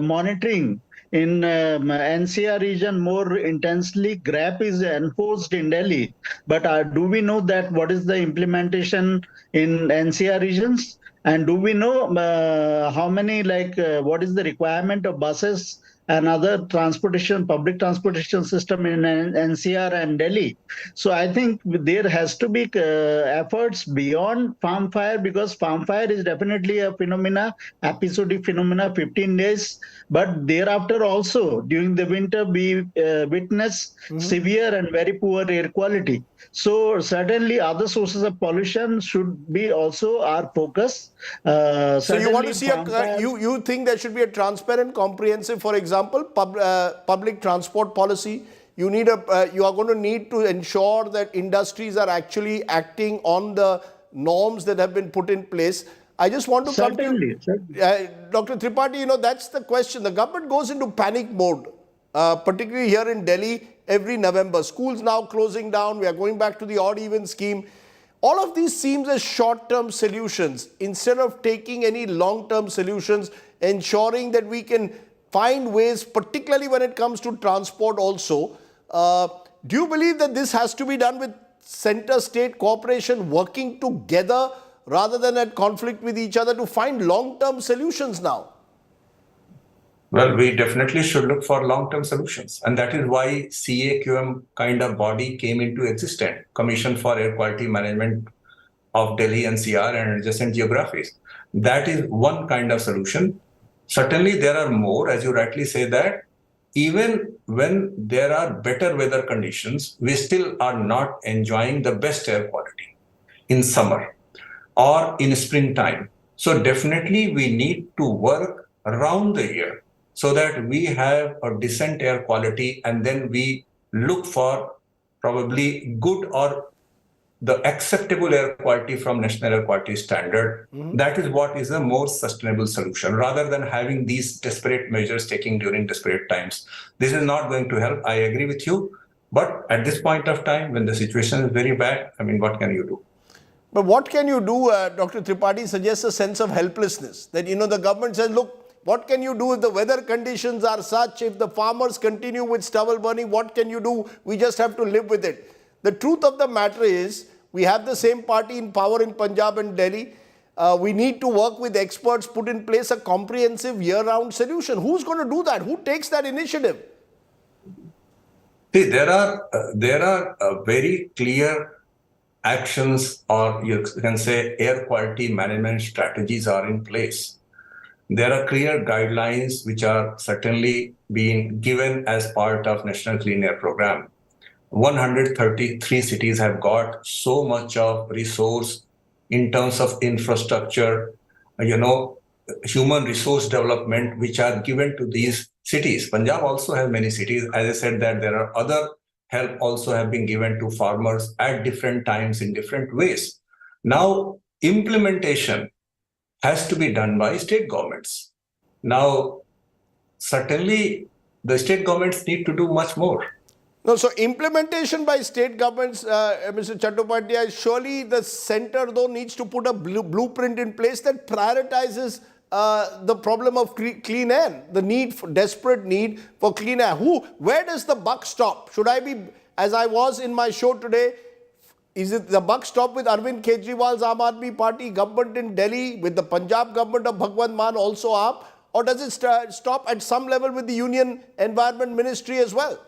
monitoring in NCR region more intensely. GRAP is enforced in Delhi, but do we know that what is the implementation in NCR regions? And do we know how many, what is the requirement of buses and other public transportation system in NCR and Delhi? So I think there has to be efforts beyond farm fire, because farm fire is definitely a episodic phenomena, 15 days. But thereafter also, during the winter, we witness severe and very poor air quality. So certainly other sources of pollution should be also our focus. So you want to see you think there should be a transparent, comprehensive, for example, public transport policy. You are going to need to ensure that industries are actually acting on the norms that have been put in place. I just want to come to you, Dr. Tripathi. That's the question. The government goes into panic mode, particularly here in Delhi, every November. Schools now closing down. We are going back to the odd-even scheme. All of these seems as short-term solutions instead of taking any long-term solutions, ensuring that we can find ways, particularly when it comes to transport also. Do you believe that this has to be done with center-state cooperation working together rather than at conflict with each other to find long-term solutions now? Well, we definitely should look for long-term solutions. And that is why CAQM kind of body came into existence, Commission for Air Quality Management of Delhi NCR and adjacent geographies. That is one kind of solution. Certainly there are more, as you rightly say that, even when there are better weather conditions, we still are not enjoying the best air quality in summer or in springtime. So definitely we need to work around the year so that we have a decent air quality, and then we look for probably good or the acceptable air quality from national air quality standard. That is what is a more sustainable solution rather than having these desperate measures taken during desperate times. This is not going to help. I agree with you. But at this point of time, when the situation is very bad, I mean, what can you do? But what can you do? Dr. Tripathi suggests a sense of helplessness that, the government says, look, what can you do if the weather conditions are such? If the farmers continue with stubble burning, what can you do? We just have to live with it. The truth of the matter is, we have the same party in power in Punjab and Delhi. We need to work with experts, put in place a comprehensive year-round solution. Who's going to do that? Who takes that initiative? See, there are very clear actions, or you can say air quality management strategies are in place. There are clear guidelines which are certainly being given as part of National Clean Air Program. 133 cities have got so much of resource in terms of infrastructure, human resource development, which are given to these cities. Punjab also has many cities. As I said, that there are other help also have been given to farmers at different times in different ways. Now, implementation has to be done by state governments. Now, certainly the state governments need to do much more. No, so implementation by state governments, Mr. Chattopadhyay, surely the center though needs to put a blueprint in place that prioritizes the problem of clean air, the desperate need for clean air. Where does the buck stop? Should I be, as I was in my show today, is it the buck stop with Arvind Kejriwal's Aam Aadmi Party government in Delhi, with the Punjab government of Bhagwant Mann also up, or does it stop at some level with the Union Environment Ministry as well?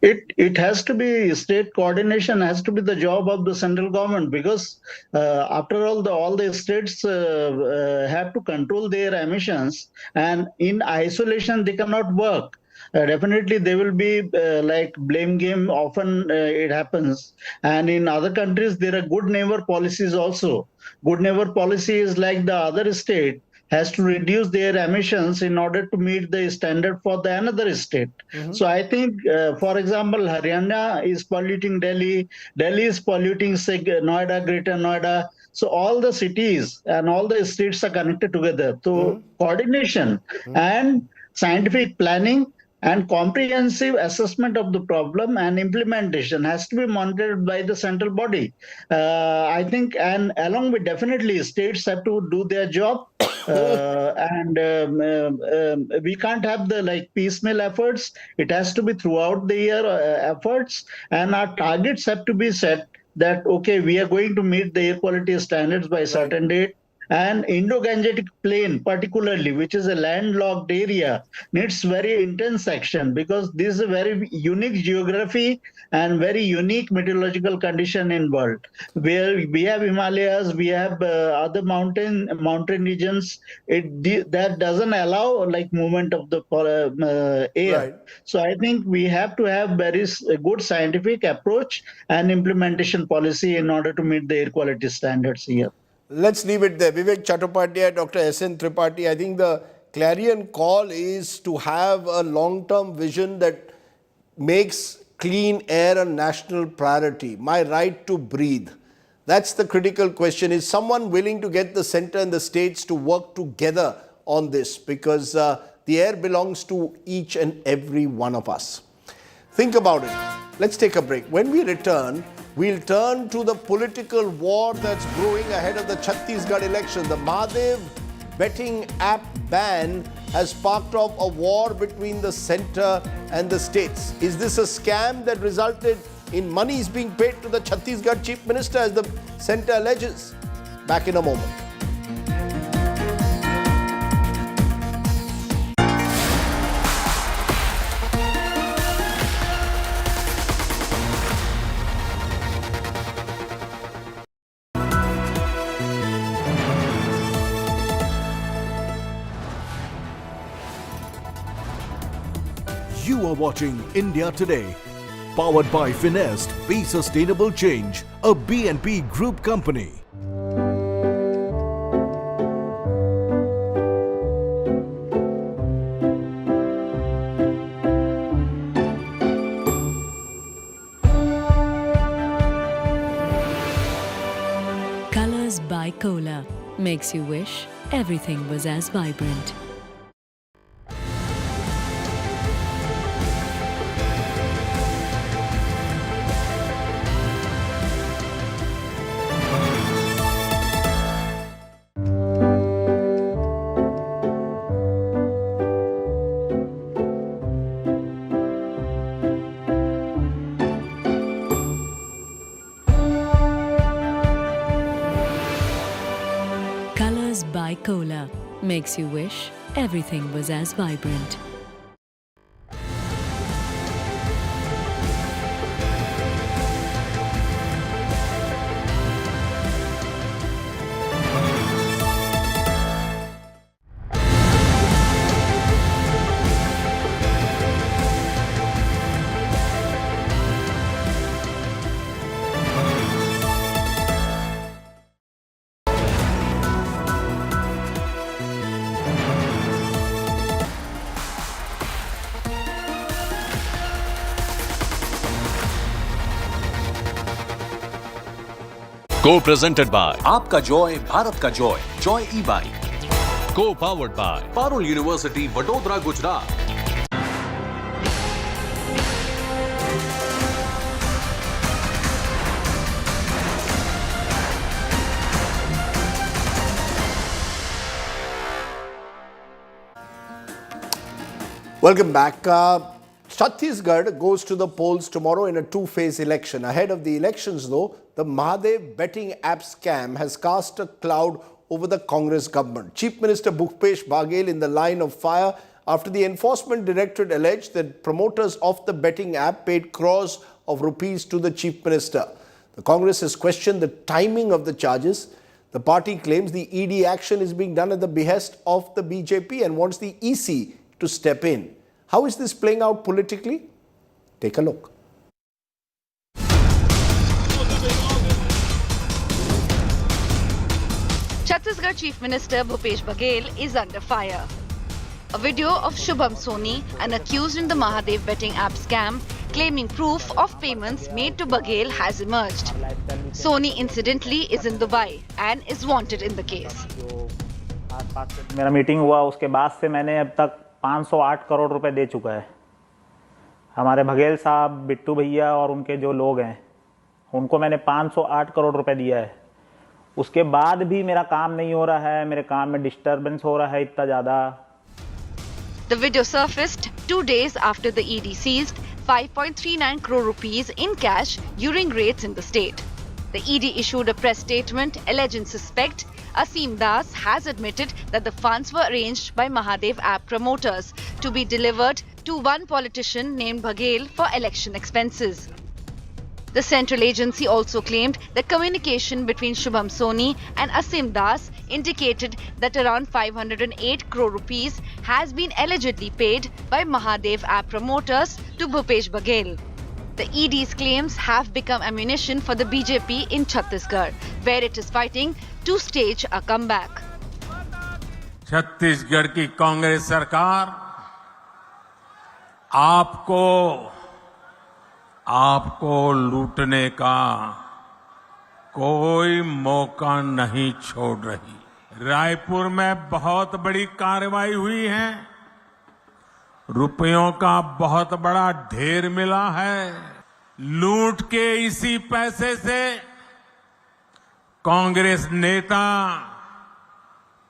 It has to be state coordination, has to be the job of the central government, because after all the states have to control their emissions, and in isolation they cannot work. Definitely there will be like blame game, often it happens, and in other countries there are good neighbor policies also. Good neighbor policy is like the other state has to reduce their emissions in order to meet the standard for the another state. So I think, for example, Haryana is polluting Delhi, Delhi is polluting Noida, Greater Noida. So all the cities and all the states are connected together. So coordination and scientific planning and comprehensive assessment of the problem and implementation has to be monitored by the central body. I think, and along with definitely states have to do their job. And we can't have the piecemeal efforts. It has to be throughout the year efforts, and our targets have to be set that, okay, we are going to meet the air quality standards by a certain date. And Indo-Gangetic Plain particularly, which is a landlocked area, needs very intense action, because this is a very unique geography and very unique meteorological condition in world, where we have Himalayas, we have other mountain regions. That doesn't allow movement of the air. Right. So I think we have to have very good scientific approach and implementation policy in order to meet the air quality standards here. Let's leave it there. Vivek Chattopadhyay, Dr. S.N. Tripathi, I think the clarion call is to have a long-term vision that makes clean air a national priority. My right to breathe. That's the critical question. Is someone willing to get the center and the states to work together on this? Because the air belongs to each and every one of us. Think about it. Let's take a break. When we return, we'll turn to the political war that's brewing ahead of the Chhattisgarh election. The Mahadev betting app ban has sparked off a war between the center and the states. Is this a scam that resulted in monies being paid to the Chhattisgarh Chief Minister, as the center alleges? Back in a moment. You are watching India Today, powered by Finest. Be Sustainable Change, a B&P Group company. Colors by Cola makes you wish everything was as vibrant. Colors by Cola makes you wish everything was as vibrant. Co-presented by आपका Joy Bharat का Joy Joy e-bike, co-powered by Parul University Vadodara Gujarat. Welcome back. Chhattisgarh goes to the polls tomorrow in a two-phase election. Ahead of the elections, though, the Mahadev betting app scam has cast a cloud over the Congress government. Chief Minister Bhupesh Baghel in the line of fire after the Enforcement Directorate alleged that promoters of the betting app paid crores of rupees to the Chief Minister. The Congress has questioned the timing of the charges. The party claims the ED action is being done at the behest of the BJP and wants the EC to step in. How is this playing out politically? Take a look. Chhattisgarh Chief Minister Bhupesh Baghel is under fire. A video of Shubham Soni, an accused in the Mahadev betting app scam, claiming proof of payments made to Baghel has emerged. Soni incidentally is in Dubai and is wanted in the case. मेरा meeting हुआ उसके बाद से मैंने अब तक 508 करोड़ रुपए दे चुका है. हमारे बघेल साहब, बिट्टू भैया और उनके जो लोग हैं उनको मैंने 508 करोड़ रुपए दिया है. उसके बाद भी मेरा काम नहीं हो रहा है, मेरे काम में डिस्टर्बेंस हो रहा है इतना ज़्यादा. The video surfaced 2 days after the ED seized 5.39 crore rupees in cash during raids in the state. The ED issued a press statement alleging suspect Asim Das has admitted that the funds were arranged by Mahadev app promoters to be delivered to one politician named Baghel for election expenses. The central agency also claimed that communication between Shubham Soni and Asim Das indicated that around 508 crore rupees has been allegedly paid by Mahadev app promoters to Bhupesh Baghel. The ED's claims have become ammunition for the BJP in Chhattisgarh, where it is fighting to stage a comeback. Chhattisgarh की कांग्रेस सरकार आपको लूटने का कोई मौका नहीं छोड़ रही. रायपुर में बहुत बड़ी कार्रवाई हुई है. रुपयों का बहुत बड़ा ढेर मिला है. लूट के इसी पैसे से कांग्रेस नेता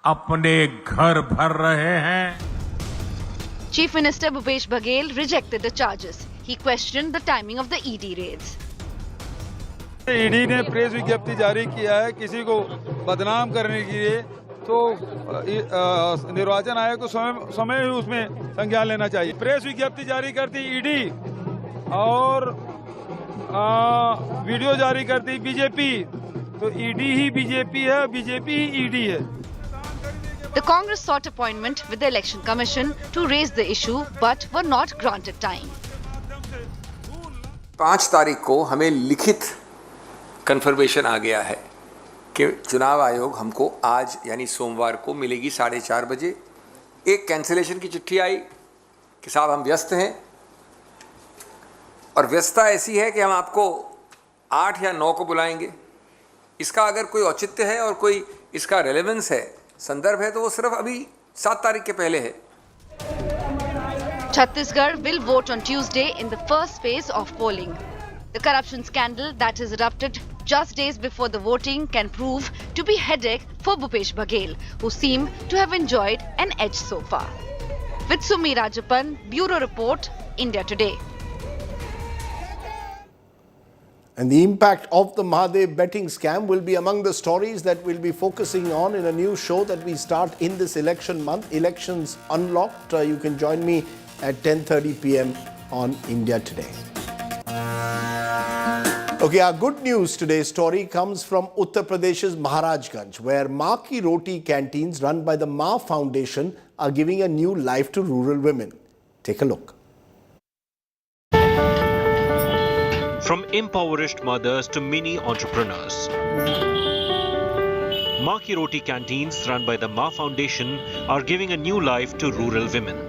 अपने घर भर रहे हैं. Chief Minister Bhupesh Baghel rejected the charges. He questioned the timing of the ED raids. ED ने प्रेस विज्ञप्ति जारी किया है किसी को बदनाम करने के लिए, तो निर्वाचन आयोग को समय ही उसमें संज्ञान लेना चाहिए. प्रेस विज्ञप्ति जारी करती ईडी और वीडियो जारी करती बीजेपी, तो ईडी ही बीजेपी है, बीजेपी ही ईडी है. The Congress sought appointment with the Election Commission to raise the issue but were not granted time. 5 तारीख को हमें लिखित कन्फर्मेशन आ गया है कि चुनाव आयोग हमको आज यानी सोमवार को मिलेगी 4:30 बजे। एक कैंसिलेशन की चिट्ठी आई कि साहब हम व्यस्त हैं, और व्यस्तता ऐसी है कि हम आपको 8 या 9 को बुलाएंगे। इसका अगर कोई औचित्य है और कोई इसका रेलेवेंस है, संदर्भ है, तो वो सिर्फ अभी 7 तारीख के पहले है। Chhattisgarh will vote on Tuesday in the first phase of polling. The corruption scandal that has erupted just days before the voting can prove to be headache for Bhupesh Baghel, who seem to have enjoyed an edge so far. With Sumi Rajapan, Bureau Report, India Today. And the impact of the Mahadev betting scam will be among the stories that we'll be focusing on in a new show that we start in this election month, Elections Unlocked. You can join me at 10:30 p.m. on India Today. Okay, our good news today's story comes from Uttar Pradesh's Maharajganj, where Ma Ki Roti canteens run by the Ma Foundation are giving a new life to rural women. Take a look. From impoverished mothers to mini entrepreneurs, Ma Ki Roti canteens run by the Ma Foundation are giving a new life to rural women.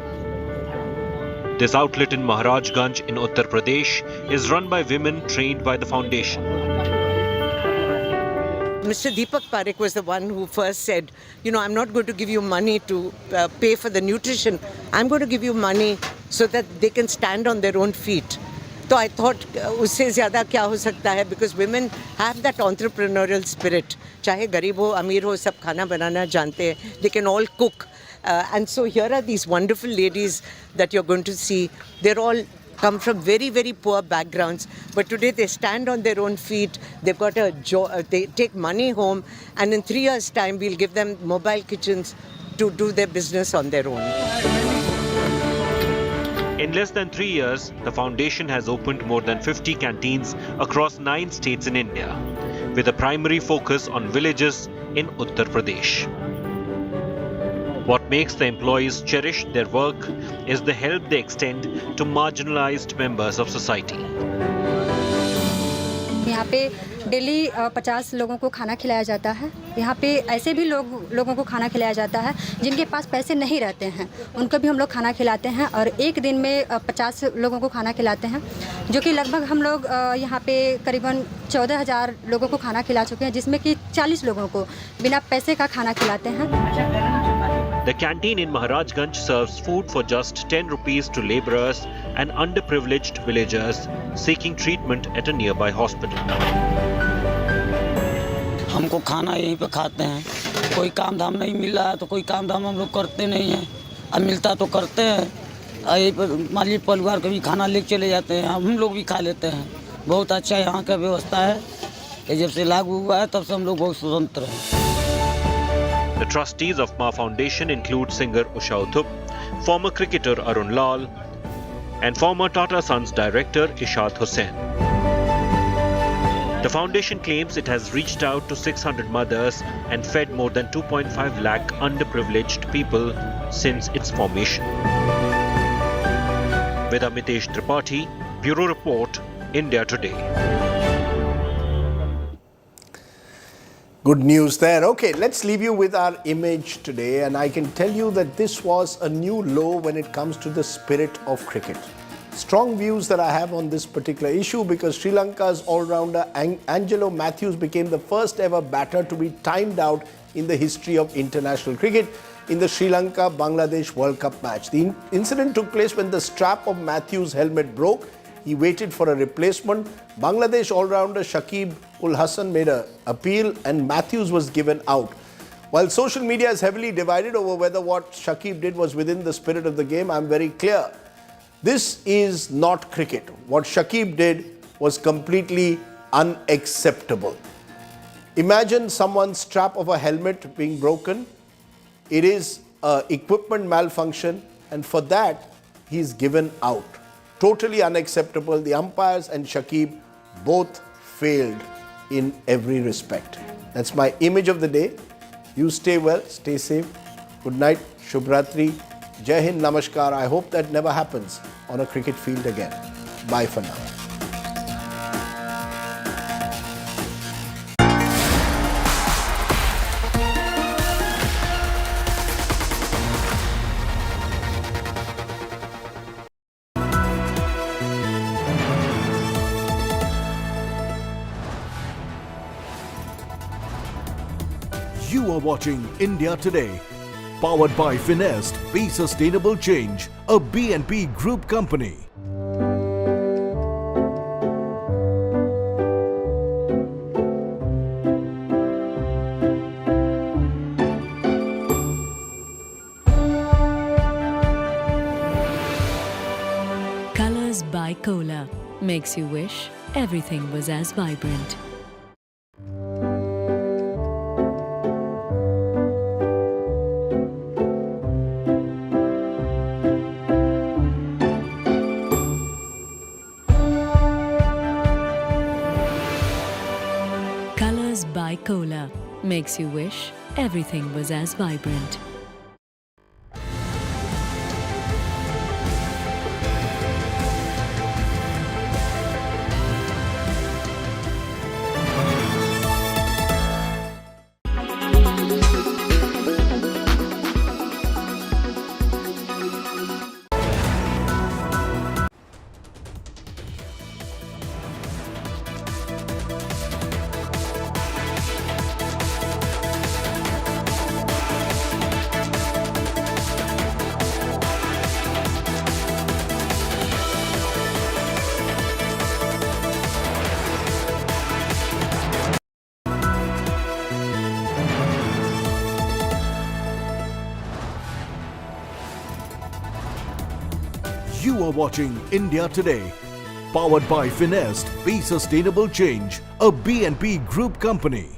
This outlet in Maharajganj in Uttar Pradesh is run by women trained by the foundation. Mr. Deepak Parekh was the one who first said, I'm not going to give you money to pay for the nutrition. I'm going to give you money so that they can stand on their own feet. So I thought, उससे ज़्यादा क्या हो सकता है? Because women have that entrepreneurial spirit. चाहे गरीब हो, अमीर हो, सब खाना बनाना जानते हैं. They can all cook. And so here are these wonderful ladies that you're going to see. They're all come from very, very poor backgrounds. But today they stand on their own feet. They've got a job. They take money home. And in 3 years' time, we'll give them mobile kitchens to do their business on their own. In less than 3 years, the foundation has opened more than 50 canteens across 9 states in India, with a primary focus on villages in Uttar Pradesh. What makes the employees cherish their work is the help they extend to marginalized members of society. यहाँ पे daily 50 लोगों को खाना खिलाया जाता है। यहाँ पे ऐसे भी लोगों को खाना खिलाया जाता है जिनके पास पैसे नहीं रहते हैं, उनको भी हम लोग खाना खिलाते हैं और एक दिन में 50 लोगों को खाना खिलाते हैं, जो कि लगभग हम लोग यहाँ पे करीबन 14,000 लोगों को खाना खिला चुके हैं, जिसमें कि 40 लोगों को बिना पैसे का खाना खिलाते हैं। The canteen in Maharajganj serves food for just 10 rupees to laborers and underprivileged villagers seeking treatment at a nearby hospital. हमको खाना यहीं पे खाते हैं, कोई काम धाम नहीं मिल रहा है तो कोई काम धाम हम लोग करते नहीं हैं, अब मिलता तो करते हैं, यहीं पर माली परिवार को भी खाना लेके चले जाते हैं, हम लोग भी खा लेते हैं। बहुत अच्छा यहाँ का व्यवस्था है कि जब से लागू हुआ है तब से हम लोग बहुत स्वतंत्र हैं। The trustees of Ma Foundation include singer Usha Uthup, former cricketer Arun Lal, and former Tata Sons director Ishad Hussain. The foundation claims it has reached out to 600 mothers and fed more than 2.5 lakh underprivileged people since its formation. With Amitesh Tripathi, Bureau Report, India Today. Good news there. Okay, let's leave you with our image today, and I can tell you that this was a new low when it comes to the spirit of cricket. Strong views that I have on this particular issue because Sri Lanka's all-rounder Angelo Matthews became the first ever batter to be timed out in the history of international cricket in the Sri Lanka-Bangladesh World Cup match. The incident took place when the strap of Matthews' helmet broke. He waited for a replacement. Bangladesh all-rounder Shakib ul Hasan made an appeal and Matthews was given out. While social media is heavily divided over whether what Shakib did was within the spirit of the game, I'm very clear. This is not cricket. What Shakib did was completely unacceptable. Imagine someone's strap of a helmet being broken. It is an equipment malfunction, and for that, he's given out. Totally unacceptable. The umpires and Shakib both failed in every respect. That's my image of the day. You stay well, stay safe. Good night, Shubhratri, Jai Hind, Namaskar. I hope that never happens on a cricket field again. Bye for now. You are watching India Today, powered by Finest, Be Sustainable Change, a BNP Group company. Colors by Cola makes you wish everything was as vibrant. Colors by Cola makes you wish everything was as vibrant. You are watching India Today, powered by Finest, Be Sustainable Change, a BNP Group company.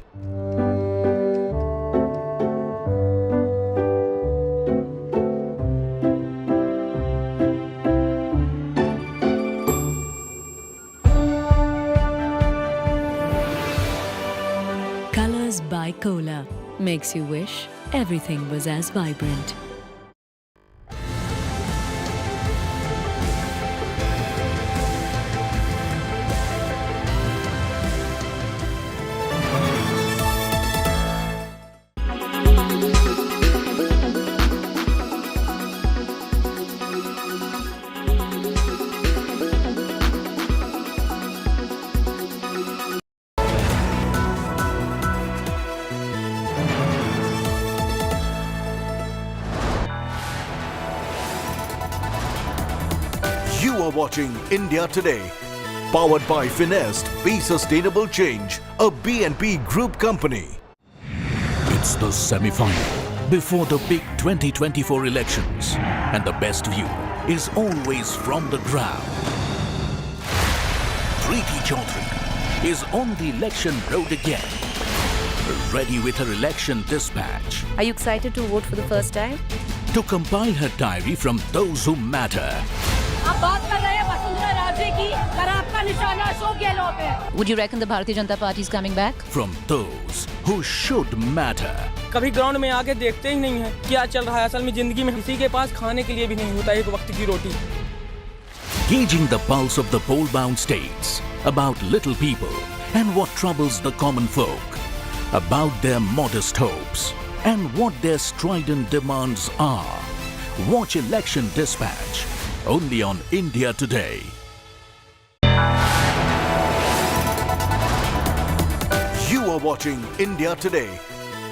Colors by Cola makes you wish everything was as vibrant. You are watching India Today, powered by Finest, Be Sustainable Change, a BNP Group company. It's the semi-final before the big 2024 elections, and the best view is always from the ground. Preeti Chaudhary is on the election road again, ready with her election dispatch. Are you excited to vote for the first time? To compile her diary from those who matter. Would you reckon the Bharatiya Janata Party is coming back? From those who should matter. कभी ground में आके देखते ही नहीं है क्या चल रहा है असल में जिंदगी में किसी के पास खाने के लिए भी नहीं होता एक वक्त की रोटी. Gauging the pulse of the poll-bound states, about little people and what troubles the common folk, about their modest hopes and what their strident demands are. Watch Election Dispatch only on India Today. You are watching India Today,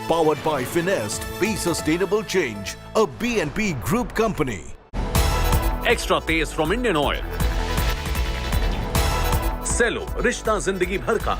powered by Finest, Be Sustainable Change, a BNP Group company. Extra taste from Indian Oil. Cello, रिश्ता जिंदगी भर का.